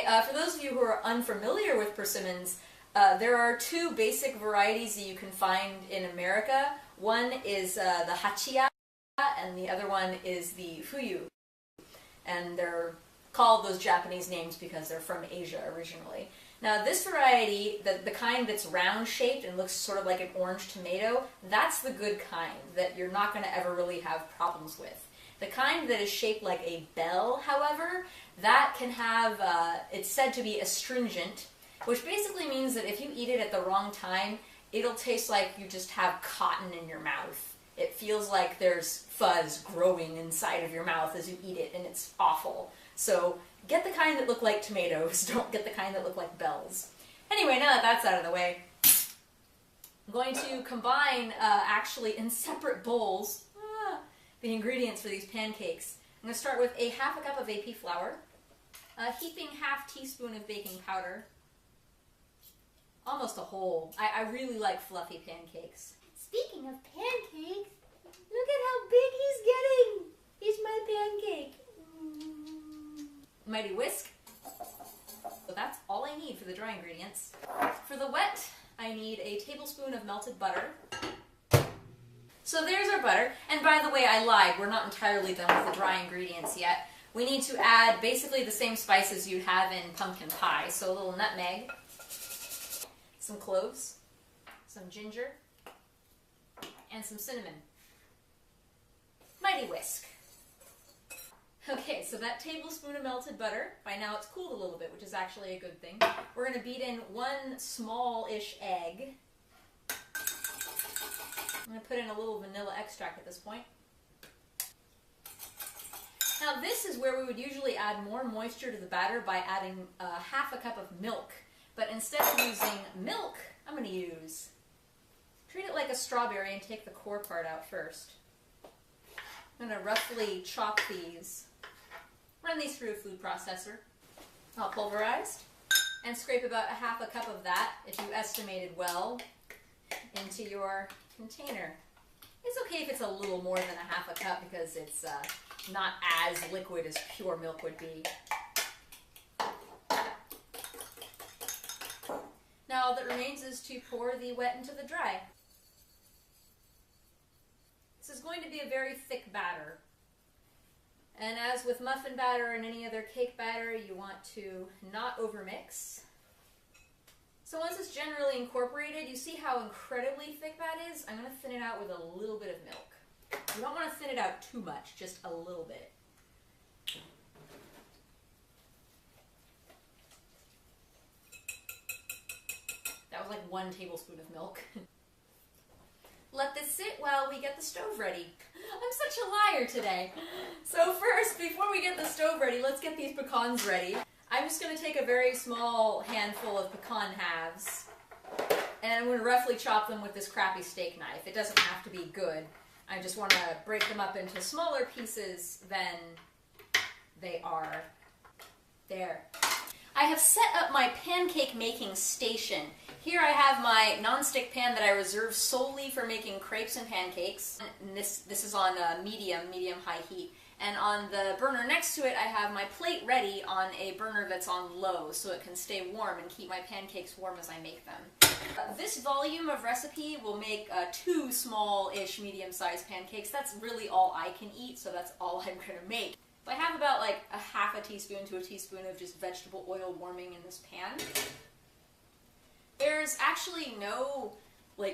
For those of you who are unfamiliar with persimmons, there are two basic varieties that you can find in America. One is the hachiya, and the other one is the fuyu. And they're called those Japanese names because they're from Asia originally. Now this variety, the kind that's round shaped and looks sort of like an orange tomato, that's the good kind that you're not going to ever really have problems with. The kind that is shaped like a bell, however, that can have, it's said to be astringent, which basically means that if you eat it at the wrong time, it'll taste like you just have cotton in your mouth. It feels like there's fuzz growing inside of your mouth as you eat it, and it's awful. So get the kind that look like tomatoes, don't get the kind that look like bells. Anyway, now that that's out of the way, I'm going to combine, actually in separate bowls, the ingredients for these pancakes. I'm going to start with a half a cup of AP flour, a heaping half teaspoon of baking powder, almost a whole. I really like fluffy pancakes. Speaking of pancakes, look at how big he's getting! He's my pancake. Mighty whisk. So that's all I need for the dry ingredients. For the wet, I need a tablespoon of melted butter. So there's our butter. And by the way, I lied. We're not entirely done with the dry ingredients yet. We need to add basically the same spices you'd have in pumpkin pie. So a little nutmeg, some cloves, some ginger, and some cinnamon. Mighty whisk. Okay, so that tablespoon of melted butter, by now it's cooled a little bit, which is actually a good thing. We're going to beat in one small-ish egg. I'm going to put in a little vanilla extract at this point. Now this is where we would usually add more moisture to the batter by adding half a cup of milk. But instead of using milk, I'm going to treat it like a strawberry and take the core part out first. I'm going to roughly chop these, run these through a food processor, all pulverized, and scrape about a half a cup of that, if you estimated well, into your container. It's okay if it's a little more than a half a cup because it's not as liquid as pure milk would be. Now all that remains is to pour the wet into the dry. This is going to be a very thick batter. And as with muffin batter and any other cake batter, you want to not overmix. So once it's generally incorporated, you see how incredibly thick that is? I'm going to thin it out with a little bit of milk. You don't want to thin it out too much, just a little bit. That was like 1 tablespoon of milk. Let this sit while we get the stove ready. I'm such a liar today. So first, before we get the stove ready, let's get these pecans ready. I'm just going to take a very small handful of pecan halves, and I'm going to roughly chop them with this crappy steak knife. It doesn't have to be good. I just want to break them up into smaller pieces than they are. There. I have set up my pancake making station. Here I have my non-stick pan that I reserve solely for making crepes and pancakes. And this is on medium-high heat. And on the burner next to it, I have my plate ready on a burner that's on low so it can stay warm and keep my pancakes warm as I make them. This volume of recipe will make 2 small-ish medium-sized pancakes. That's really all I can eat, so that's all I'm going to make. So I have about like a half a teaspoon to a teaspoon of just vegetable oil warming in this pan. There's actually no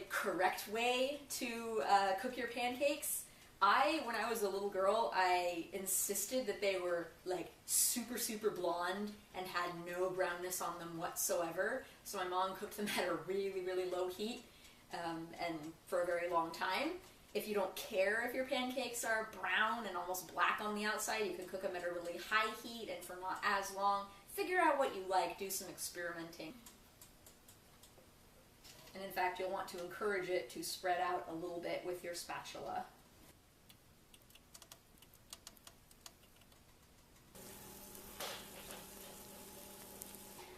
correct way to cook your pancakes. When I was a little girl, I insisted that they were super blonde and had no brownness on them whatsoever. So my mom cooked them at a really low heat and for a very long time. If you don't care if your pancakes are brown and almost black on the outside, you can cook them at a really high heat and for not as long. Figure out what you like, do some experimenting. And in fact, you'll want to encourage it to spread out a little bit with your spatula.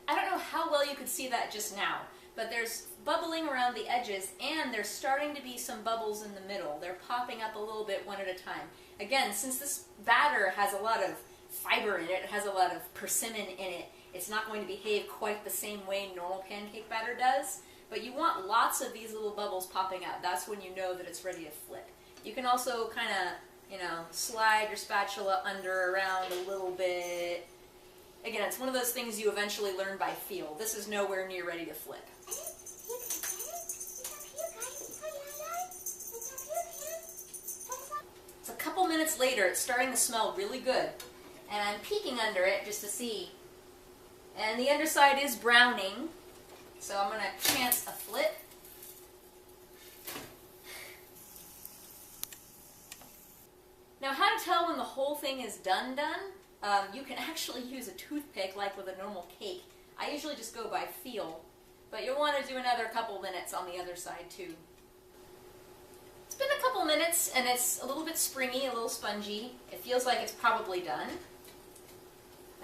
I don't know how well you could see that just now, but there's bubbling around the edges and there's starting to be some bubbles in the middle. They're popping up a little bit one at a time. Again, since this batter has a lot of fiber in it, it has a lot of persimmon in it, It's not going to behave quite the same way normal pancake batter does, but you want lots of these little bubbles popping out. That's when you know that it's ready to flip. You can also kind of, slide your spatula under, around a little bit. Again, it's one of those things you eventually learn by feel. This is nowhere near ready to flip. It's a couple minutes later. It's starting to smell really good. And I'm peeking under it just to see. And the underside is browning. So I'm going to chance a flip. Now, how to tell when the whole thing is done, you can actually use a toothpick like with a normal cake. I usually just go by feel, but you'll want to do another couple minutes on the other side too. It's been a couple minutes and it's a little bit springy, a little spongy. It feels like it's probably done.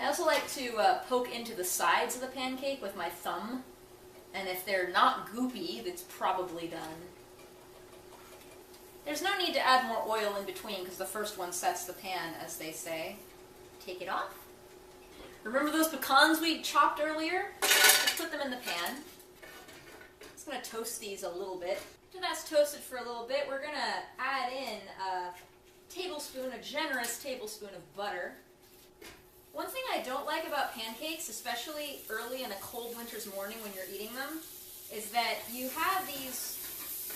I also like to poke into the sides of the pancake with my thumb, and if they're not goopy, it's probably done. There's no need to add more oil in between because the first one sets the pan, as they say. Take it off. Remember those pecans we chopped earlier? Let's put them in the pan. Just going to toast these a little bit. After that's toasted for a little bit, we're going to add in a generous tablespoon of butter. One thing I don't like about pancakes, especially early in a cold winter's morning when you're eating them, is that you have these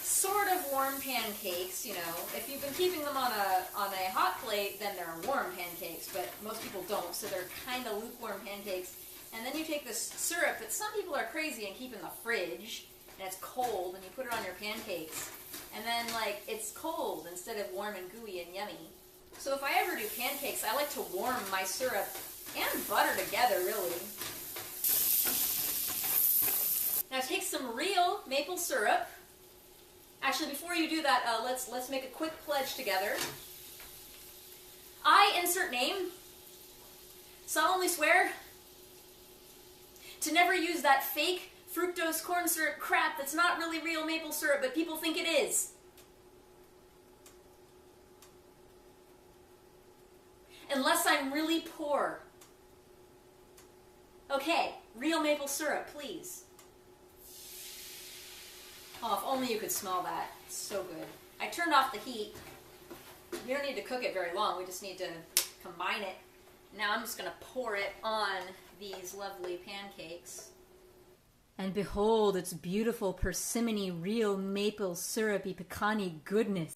sort of warm pancakes, if you've been keeping them on a hot plate, then they're warm pancakes, but most people don't, so they're kind of lukewarm pancakes. And then you take this syrup that some people are crazy and keep in the fridge, and it's cold, and you put it on your pancakes, and then, it's cold instead of warm and gooey and yummy. So if I ever do pancakes, I like to warm my syrup and butter together, really. Now take some real maple syrup. Actually, before you do that, let's make a quick pledge together. I insert name. Solemnly swear to never use that fake fructose corn syrup crap that's not really real maple syrup, but people think it is. Unless I'm really poor. Okay, real maple syrup, please. Oh, if only you could smell that. It's so good. I turned off the heat. We don't need to cook it very long. We just need to combine it. Now I'm just going to pour it on these lovely pancakes. And behold, it's beautiful persimmon-y, real maple syrupy pecani goodness.